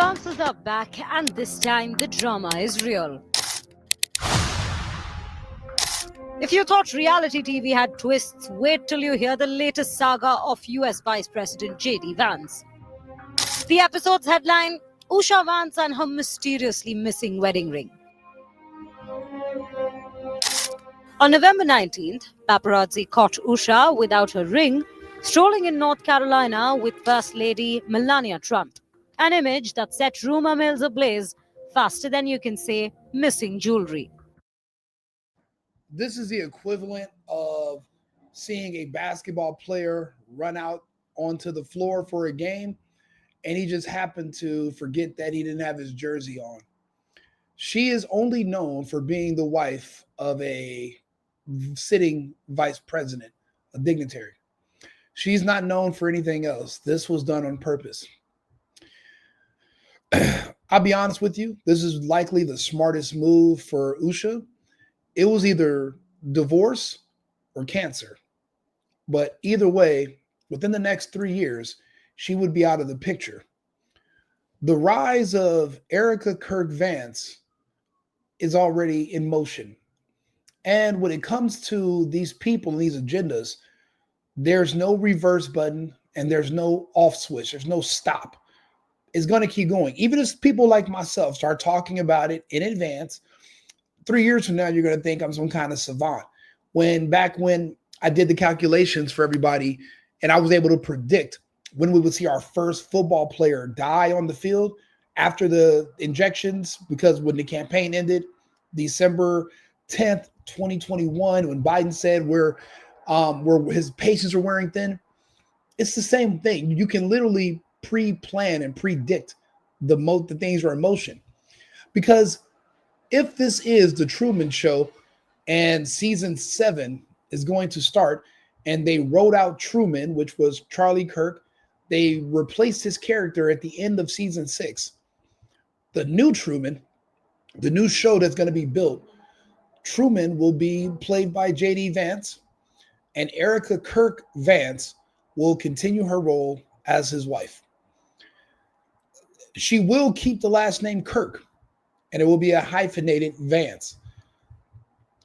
Vances are back, and this time the drama is real. If you thought reality TV had twists, wait till you hear the latest saga of US Vice President J.D. Vance. The episode's headline: Usha Vance and her mysteriously missing wedding ring. On November 19th, paparazzi caught Usha without her ring, strolling in North Carolina with First Lady Melania Trump. An image that set rumor mills ablaze faster than you can say missing jewelry. This is the equivalent of seeing a basketball player run out onto the floor for a game and he just happened to forget that he didn't have his jersey on. She is only known for being the wife of a sitting vice president, a dignitary. She's not known for anything else. This was done on purpose. I'll be honest with you, this is likely the smartest move for Usha. It was either divorce or cancer. But either way, within the next 3 years, she would be out of the picture. The rise of Erika Kirk Vance is already in motion. And when it comes to these people and these agendas, there's no reverse button and there's no off switch. There's no stop. It's going to keep going. Even as people like myself start talking about it in advance, 3 years from now, you're going to think I'm some kind of savant. Back when I did the calculations for everybody and I was able to predict when we would see our first football player die on the field after the injections, because when the campaign ended, December 10th, 2021, when Biden said where his patients are wearing thin, it's the same thing. You can literally pre-plan and predict the things are in motion. Because if this is the Truman Show and season 7 is going to start and they wrote out Truman, which was Charlie Kirk, they replaced his character at the end of season 6. The new Truman, the new show that's going to be built, Truman will be played by J.D. Vance, and Erika Kirk Vance will continue her role as his wife. She will keep the last name Kirk, and it will be a hyphenated Vance.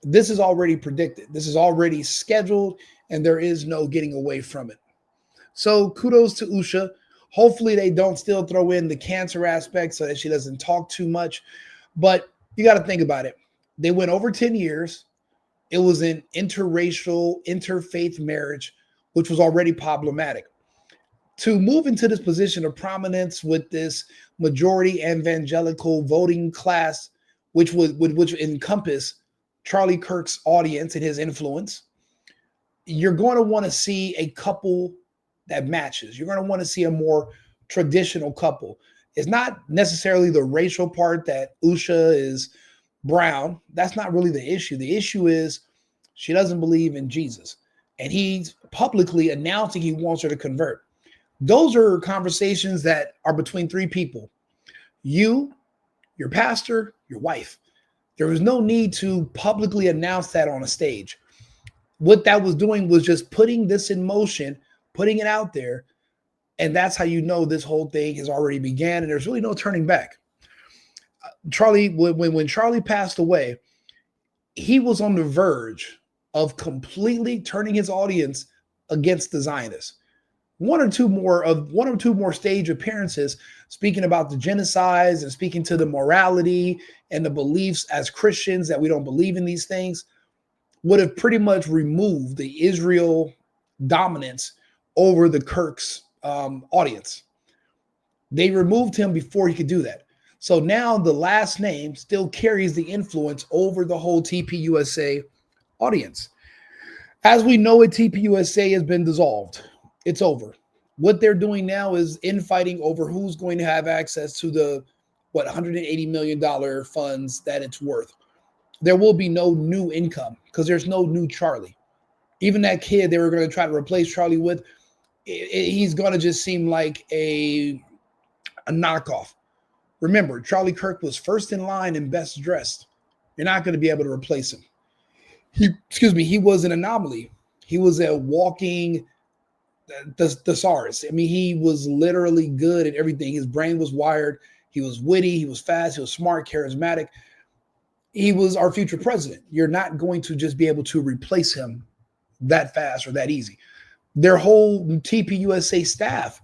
This is already predicted. This is already scheduled, and there is no getting away from it. So kudos to Usha. Hopefully they don't still throw in the cancer aspect so that she doesn't talk too much. But you got to think about it. They went over 10 years. It was an interracial, interfaith marriage, which was already problematic. To move into this position of prominence with this majority evangelical voting class, which would encompass Charlie Kirk's audience and his influence, you're going to want to see a couple that matches. You're going to want to see a more traditional couple. It's not necessarily the racial part that Usha is brown. That's not really the issue. The issue is she doesn't believe in Jesus. And he's publicly announcing he wants her to convert. Those are conversations that are between 3 people. You, your pastor, your wife. There was no need to publicly announce that on a stage. What that was doing was just putting this in motion, putting it out there. And that's how you know this whole thing has already began and there's really no turning back. Charlie, when Charlie passed away, he was on the verge of completely turning his audience against the Zionists. One or two more stage appearances speaking about the genocides and speaking to the morality and the beliefs as Christians that we don't believe in these things would have pretty much removed the Israel dominance over the Kirk's audience. They removed him before he could do that. So now the last name still carries the influence over the whole TPUSA audience. As we know it, TPUSA has been dissolved. It's over. What they're doing now is infighting over who's going to have access to the, $180 million funds that it's worth. There will be no new income because there's no new Charlie. Even that kid they were going to try to replace Charlie with, he's going to just seem like a knockoff. Remember, Charlie Kirk was first in line and best dressed. You're not going to be able to replace him. He was an anomaly. He was a walking thesaurus. I mean, he was literally good at everything. His brain was wired. He was witty, he was fast, he was smart, charismatic. He was our future president. You're not going to just be able to replace him that fast or that easy. Their whole TPUSA staff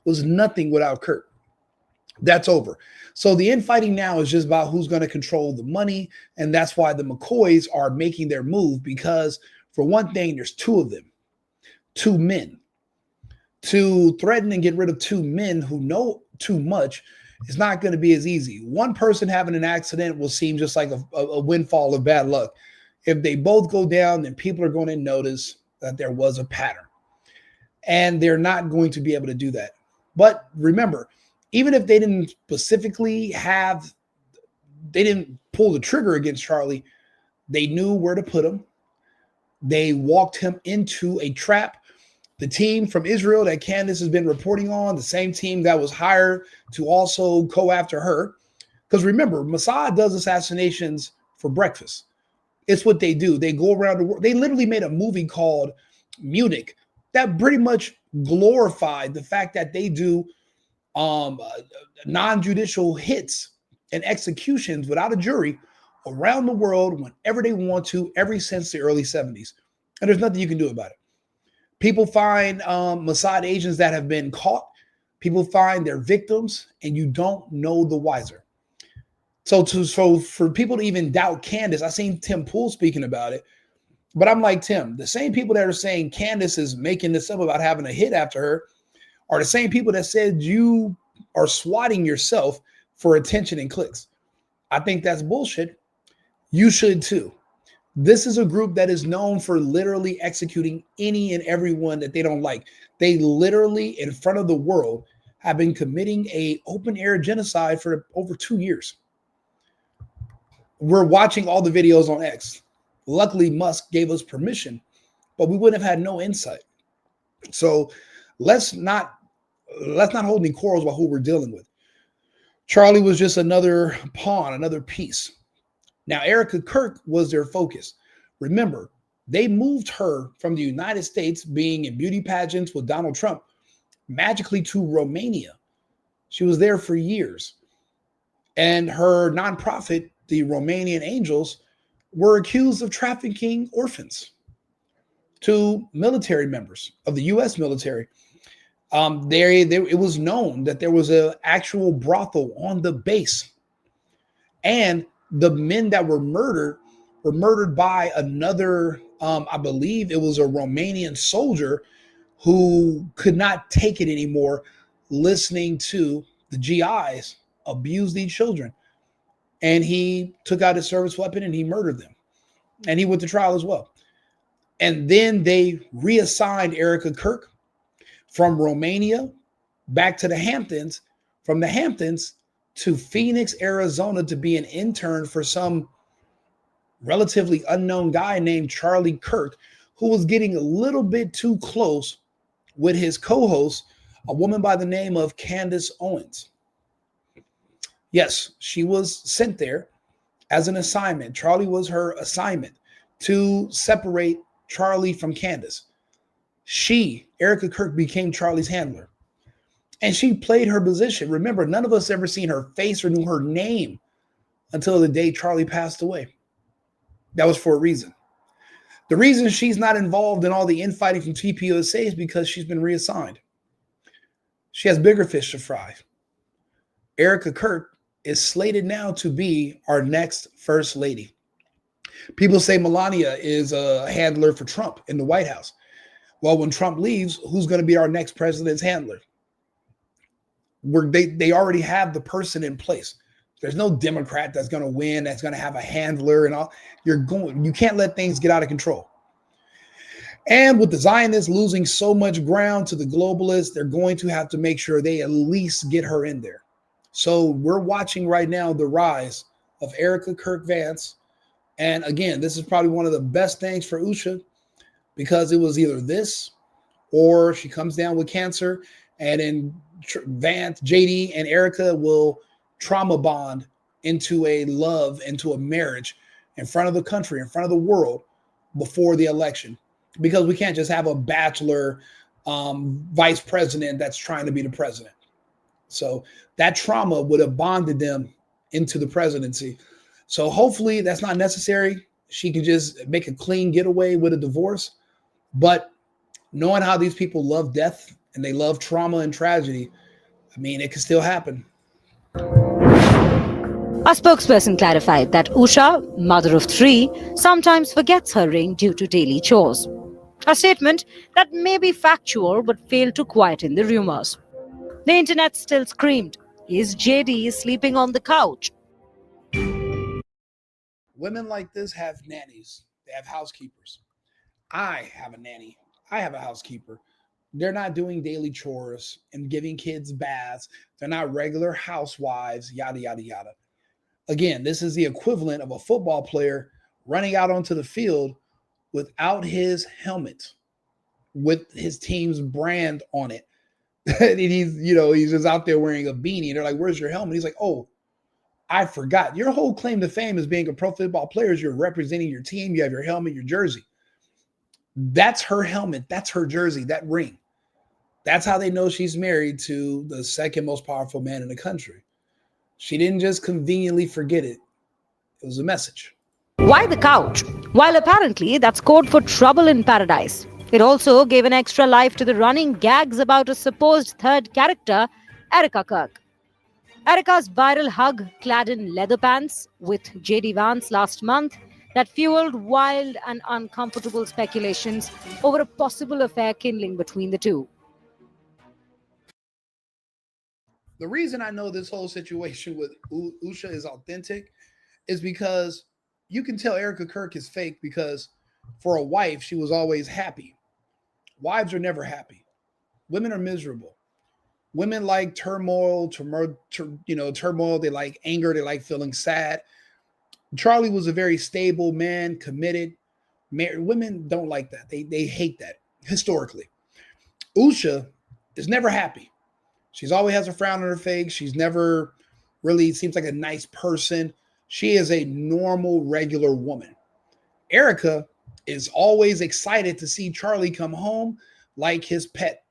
was nothing without Kirk. That's over. So the infighting now is just about who's going to control the money. And that's why the McCoys are making their move, because for one thing, there's two of them, two men. To threaten and get rid of two men who know too much is not going to be as easy. One person having an accident will seem just like a windfall of bad luck. If they both go down, then people are going to notice that there was a pattern. And they're not going to be able to do that. But remember, even if they didn't specifically they didn't pull the trigger against Charlie, they knew where to put him. They walked him into a trap. The team from Israel that Candace has been reporting on, the same team that was hired to also go after her. Because remember, Mossad does assassinations for breakfast. It's what they do. They go around the world. They literally made a movie called Munich that pretty much glorified the fact that they do non-judicial hits and executions without a jury around the world whenever they want to, ever since the early 70s. And there's nothing you can do about it. People find Mossad agents that have been caught. People find their victims, and you don't know the wiser. So for people to even doubt Candace, I seen Tim Pool speaking about it, but I'm like, Tim, the same people that are saying Candace is making this up about having a hit after her are the same people that said you are swatting yourself for attention and clicks. I think that's bullshit. You should too. This is a group that is known for literally executing any and everyone that they don't like. They literally, in front of the world, have been committing a open air genocide for over 2 years. We're watching all the videos on X. Luckily, Musk gave us permission, but we wouldn't have had no insight. So let's not hold any quarrels about who we're dealing with. Charlie was just another pawn, another piece. Now, Erika Kirk was their focus. Remember, they moved her from the United States, being in beauty pageants with Donald Trump, magically to Romania. She was there for years. And her nonprofit, the Romanian Angels, were accused of trafficking orphans to military members of the U.S. military. It was known that there was an actual brothel on the base. And the men that were murdered by another, I believe it was a Romanian soldier who could not take it anymore, listening to the GIs abuse these children. And he took out his service weapon and he murdered them. And he went to trial as well. And then they reassigned Erika Kirk from Romania back to the Hamptons, from the Hamptons to Phoenix, Arizona, to be an intern for some relatively unknown guy named Charlie Kirk, who was getting a little bit too close with his co-host, a woman by the name of Candace Owens. Yes, she was sent there as an assignment. Charlie was her assignment to separate Charlie from Candace. Erika Kirk, became Charlie's handler. And she played her position. Remember, none of us ever seen her face or knew her name until the day Charlie passed away. That was for a reason. The reason she's not involved in all the infighting from TPUSA is because she's been reassigned. She has bigger fish to fry. Erika Kirk is slated now to be our next First Lady. People say Melania is a handler for Trump in the White House. Well, when Trump leaves, who's going to be our next president's handler? They already have the person in place. There's no Democrat that's going to win, that's going to have a handler and all. You can't let things get out of control. And with the Zionists losing so much ground to the globalists, they're going to have to make sure they at least get her in there. So we're watching right now the rise of Erika Kirk Vance. And again, this is probably one of the best things for Usha, because it was either this or she comes down with cancer, and then Vance, JD, and Erika will trauma bond into a love, into a marriage in front of the country, in front of the world before the election. Because we can't just have a bachelor vice president that's trying to be the president. So that trauma would have bonded them into the presidency. So hopefully that's not necessary. She can just make a clean getaway with a divorce. But knowing how these people love death and they love trauma and tragedy, I mean, it can still happen. A spokesperson clarified that Usha, mother of three, sometimes forgets her ring due to daily chores. A statement that may be factual but failed to quieten the rumors. The internet still screamed, "Is JD sleeping on the couch?" Women like this have nannies, they have housekeepers. I have a nanny, I have a housekeeper. They're not doing daily chores and giving kids baths. They're not regular housewives, yada, yada, yada. Again, this is the equivalent of a football player running out onto the field without his helmet, with his team's brand on it. And he's just out there wearing a beanie. They're like, "Where's your helmet?" He's like, "Oh, I forgot." Your whole claim to fame as being a pro football player is you're representing your team. You have your helmet, your jersey. That's her helmet. That's her jersey, that ring. That's how they know she's married to the second most powerful man in the country. She didn't just conveniently forget it. It was a message. Why the couch? While apparently that's code for trouble in paradise. It also gave an extra life to the running gags about a supposed third character, Erika Kirk. Erika's viral hug clad in leather pants with JD Vance last month that fueled wild and uncomfortable speculations over a possible affair kindling between the two. The reason I know this whole situation with Usha is authentic is because you can tell Erika Kirk is fake because for a wife, she was always happy. Wives are never happy. Women are miserable. Women like turmoil. They like anger. They like feeling sad. Charlie was a very stable man, committed. Women don't like that. They hate that historically. Usha is never happy. She's always has a frown on her face. She's never really seems like a nice person. She is a normal, regular woman. Erika is always excited to see Charlie come home like his pet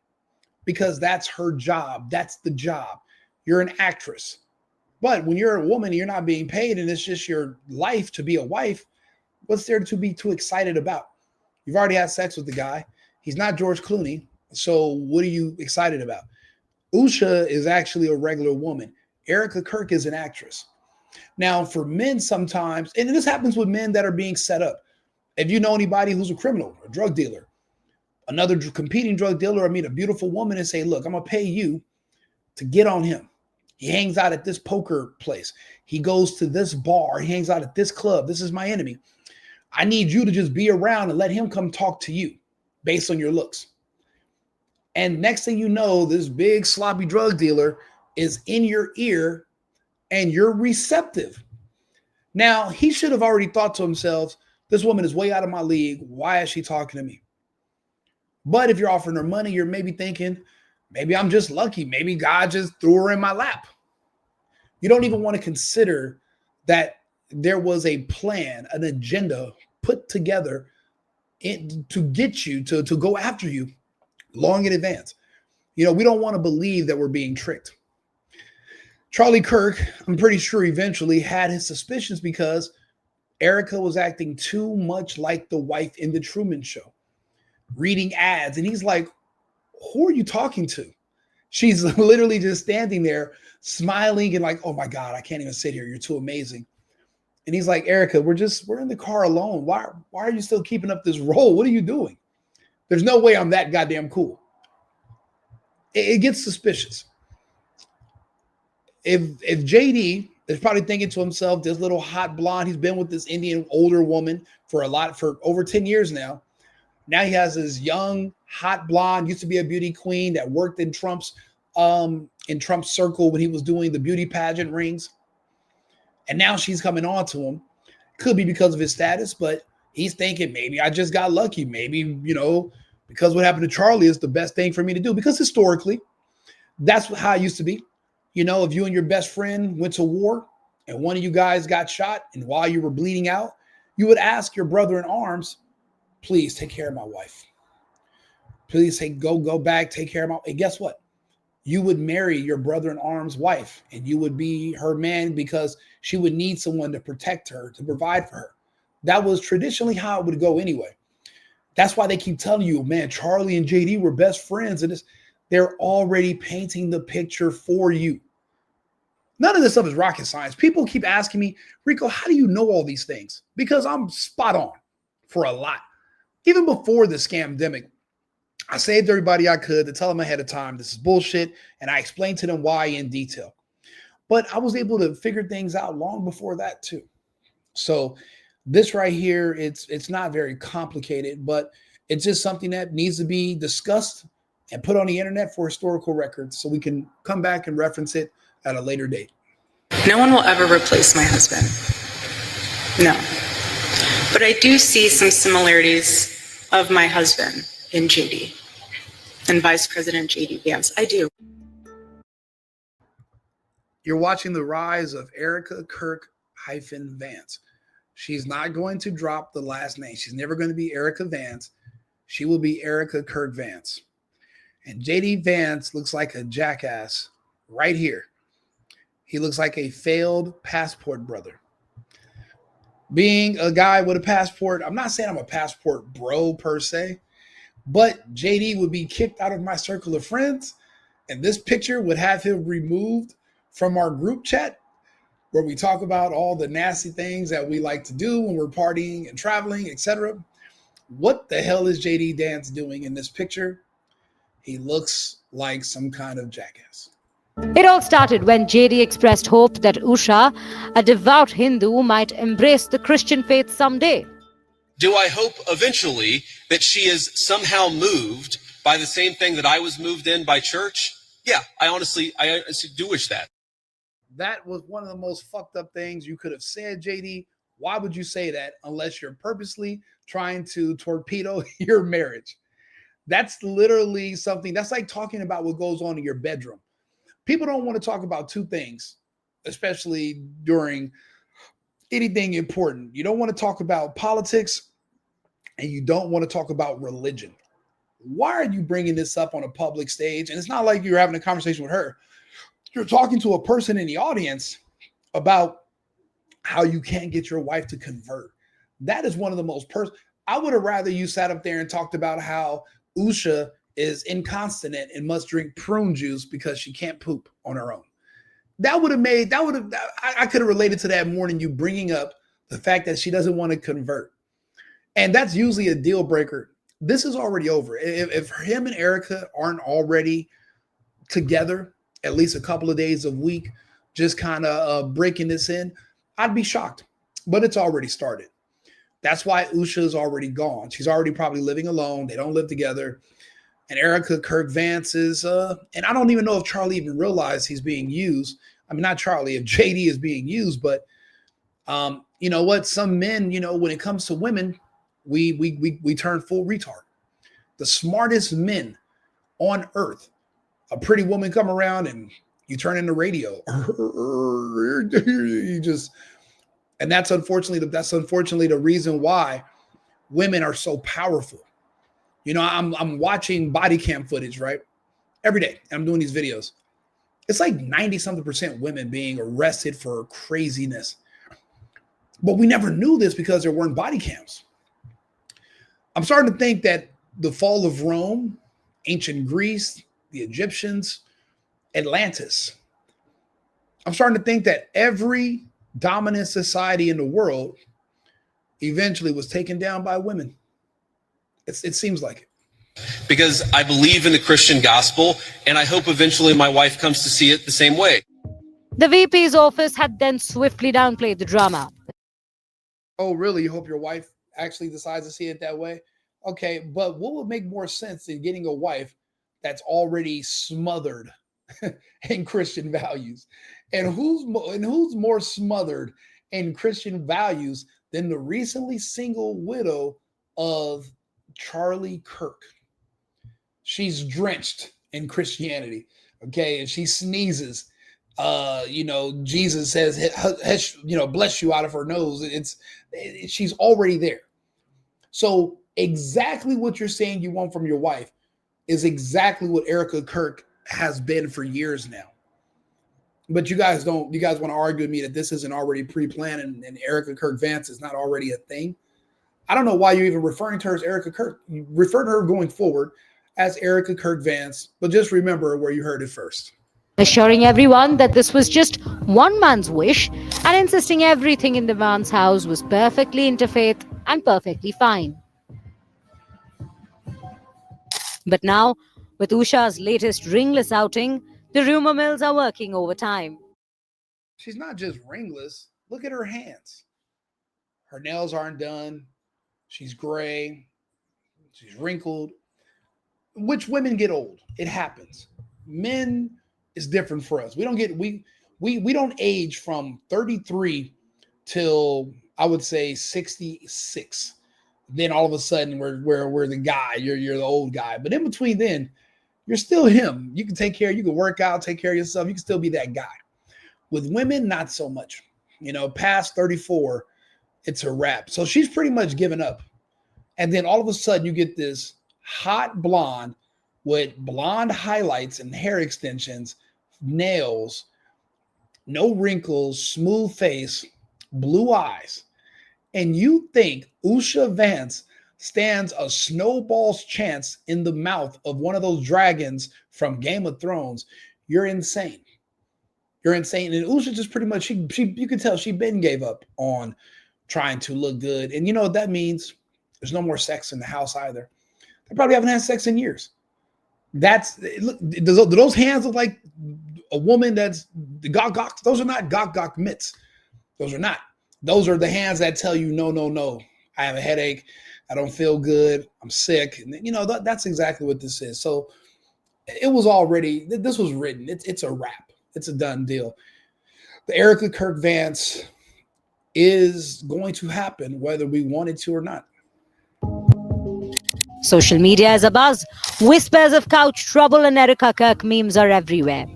because that's her job. That's the job. You're an actress. But when you're a woman, you're not being paid and it's just your life to be a wife. What's there to be too excited about? You've already had sex with the guy. He's not George Clooney. So what are you excited about? Usha is actually a regular woman. Erika Kirk is an actress. Now, for men, sometimes, and this happens with men that are being set up. If you know anybody who's a criminal, a drug dealer, another competing drug dealer, I meet a beautiful woman and say, "Look, I'm going to pay you to get on him. He hangs out at this poker place. He goes to this bar. He hangs out at this club. This is my enemy. I need you to just be around and let him come talk to you based on your looks." And next thing you know, this big sloppy drug dealer is in your ear and you're receptive. Now, he should have already thought to himself, this woman is way out of my league. Why is she talking to me? But if you're offering her money, you're maybe thinking, maybe I'm just lucky. Maybe God just threw her in my lap. You don't even want to consider that there was a plan, an agenda put together to get you to go after you long in advance. We don't want to believe that we're being tricked. Charlie Kirk, I'm pretty sure eventually had his suspicions because Erika was acting too much like the wife in the Truman Show, reading ads. And he's like, who are you talking to? She's literally just standing there smiling and like, oh my God, I can't even sit here. You're too amazing. And he's like, Erika, we're in the car alone. Why are you still keeping up this role? What are you doing? There's no way I'm that goddamn cool. It gets suspicious. If JD is probably thinking to himself, this little hot blonde, he's been with this Indian older woman for over 10 years now. Now he has this young, hot blonde, used to be a beauty queen that worked in Trump's circle when he was doing the beauty pageant rings. And now she's coming on to him. Could be because of his status, but he's thinking maybe I just got lucky. Maybe, because what happened to Charlie is the best thing for me to do. Because historically, that's how it used to be. If you and your best friend went to war and one of you guys got shot and while you were bleeding out, you would ask your brother in arms, please take care of my wife. Please say, go back, take care of my wife. And guess what? You would marry your brother-in-arm's wife and you would be her man because she would need someone to protect her, to provide for her. That was traditionally how it would go anyway. That's why they keep telling you, man, Charlie and JD were best friends. And they're already painting the picture for you. None of this stuff is rocket science. People keep asking me, Rico, how do you know all these things? Because I'm spot on for a lot. Even before the scamdemic, I saved everybody I could to tell them ahead of time, this is bullshit. And I explained to them why in detail. But I was able to figure things out long before that too. So this right here, it's not very complicated, but it's just something that needs to be discussed and put on the internet for historical records so we can come back and reference it at a later date. No one will ever replace my husband. No. But I do see some similarities of my husband in JD and Vice President JD Vance. I do. You're watching the rise of Erika Kirk Vance. She's not going to drop the last name. She's never going to be Erika Vance. She will be Erika Kirk Vance. And JD Vance looks like a jackass right here. He looks like a failed passport brother. Being a guy with a passport, I'm not saying I'm a passport bro per se, but JD would be kicked out of my circle of friends, and this picture would have him removed from our group chat where we talk about all the nasty things that we like to do when we're partying and traveling, etc. What the hell is JD Vance doing in this picture? He looks like some kind of jackass. It all started when JD expressed hope that Usha, a devout Hindu, might embrace the Christian faith someday. Do I hope eventually that she is somehow moved by the same thing that I was moved in by church? Yeah, I honestly do wish that. That was one of the most fucked up things you could have said, JD. Why would you say that unless you're purposely trying to torpedo your marriage? That's literally something that's like talking about what goes on in your bedroom. People don't want to talk about two things, especially during anything important. You don't want to talk about politics and you don't want to talk about religion. Why are you bringing this up on a public stage? And it's not like you're having a conversation with her. You're talking to a person in the audience about how you can't get your wife to convert. That is one of the most I would have rather you sat up there and talked about how Usha is incontinent and must drink prune juice because she can't poop on her own. I could have related to that more than you bringing up the fact that she doesn't want to convert. And that's usually a deal breaker. This is already over. If him and Erika aren't already together, at least a couple of days a week, just kind of breaking this in, I'd be shocked. But it's already started. That's why Usha is already gone. She's already probably living alone. They don't live together. And Erika Kirk Vance is, and I don't even know if Charlie even realized he's being used. I mean, not Charlie, if JD is being used, but you know what? Some men, when it comes to women, we turn full retard. The smartest men on earth, a pretty woman come around and you turn into radio. And that's unfortunately the reason why women are so powerful. I'm watching body cam footage, right? Every day. I'm doing these videos. It's like 90-something% women being arrested for craziness. But we never knew this because there weren't body cams. I'm starting to think that the fall of Rome, ancient Greece, the Egyptians, Atlantis. I'm starting to think that every dominant society in the world eventually was taken down by women. It seems like it. Because I believe in the Christian gospel, and I hope eventually my wife comes to see it the same way. The VP's office had then swiftly downplayed the drama. Oh, really? You hope your wife actually decides to see it that way? Okay, but what would make more sense than getting a wife that's already smothered in Christian values? And who's more smothered in Christian values than the recently single widow of Charlie Kirk? She's drenched in Christianity, okay? And she sneezes. Jesus says, bless you out of her nose. She's already there. So exactly what you're saying you want from your wife is exactly what Erika Kirk has been for years now. But you guys want to argue with me that this isn't already pre-planned and Erika Kirk Vance is not already a thing. I don't know why you're even referring to her as Erika Kirk. You refer to her going forward as Erika Kirk Vance, but just remember where you heard it first. Assuring everyone that this was just one man's wish and insisting everything in the Vance house was perfectly interfaith and perfectly fine. But now, with Usha's latest Ringless outing, the rumor mills are working overtime. She's not just ringless. Look at her hands. Her nails aren't done. She's gray. She's wrinkled. Which women get old. It happens. Men is different for us. We don't age from 33 till I would say 66. Then all of a sudden we're the guy. You're the old guy. But in between then, you're still him. You can take care. You can work out, take care of yourself. You can still be that guy. With women, not so much. Past 34, it's a wrap. So she's pretty much given up. And then all of a sudden you get this hot blonde with blonde highlights and hair extensions, nails, no wrinkles, smooth face, blue eyes. And you think Usha Vance stands a snowball's chance in the mouth of one of those dragons from Game of Thrones? You're insane. You're insane. And Usha just pretty much, you can tell she been gave up on trying to look good. And you know what that means? There's no more sex in the house either. They probably haven't had sex in years. Do those hands look like a woman that's the gok? Those are not gok mitts. Those are not. Those are the hands that tell you, no. I have a headache. I don't feel good. I'm sick. And that's exactly what this is. So it was already, this was written. It's a wrap. It's a done deal. The Erika Kirk Vance is going to happen whether we want it to or not. Social media is abuzz. Whispers of couch trouble and Erika Kirk memes are everywhere.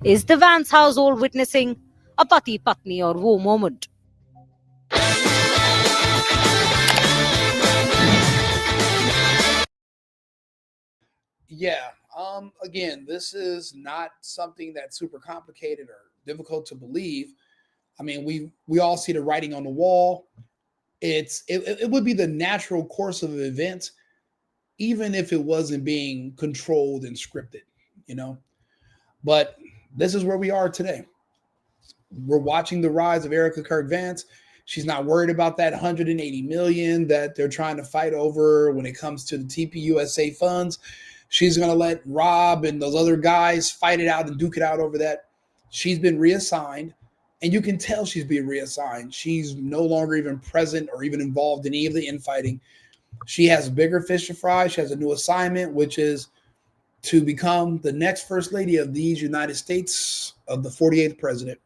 Is the Vance household witnessing a pati patni or wo moment? Yeah. Again, this is not something that's super complicated or difficult to believe. I mean, we all see the writing on the wall. It would be the natural course of events, even if it wasn't being controlled and scripted, But this is where we are today. We're watching the rise of Erika Kirk Vance. She's not worried about that 180 million that they're trying to fight over when it comes to the TPUSA funds. She's going to let Rob and those other guys fight it out and duke it out over that. She's been reassigned, and you can tell she's being reassigned. She's no longer even present or even involved in any of the infighting. She has bigger fish to fry. She has a new assignment, which is to become the next First Lady of these United States, of the 48th president.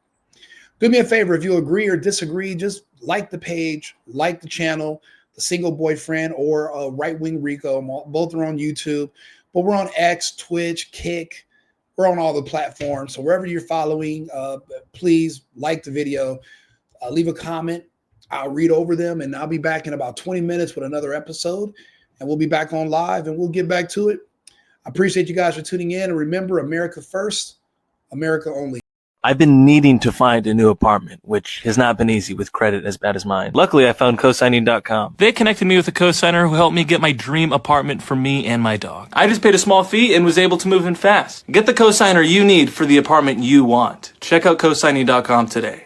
Do me a favor, if you agree or disagree, just like the page, like the channel, The Single Boyfriend or Right-Wing Rico. Both are on YouTube, but we're on X, Twitch, Kick. We're on all the platforms. So wherever you're following, please like the video, leave a comment. I'll read over them, and I'll be back in about 20 minutes with another episode, and we'll be back on live, and we'll get back to it. I appreciate you guys for tuning in, and remember, America first, America only. I've been needing to find a new apartment, which has not been easy with credit as bad as mine. Luckily, I found cosigning.com. They connected me with a cosigner who helped me get my dream apartment for me and my dog. I just paid a small fee and was able to move in fast. Get the cosigner you need for the apartment you want. Check out cosigning.com today.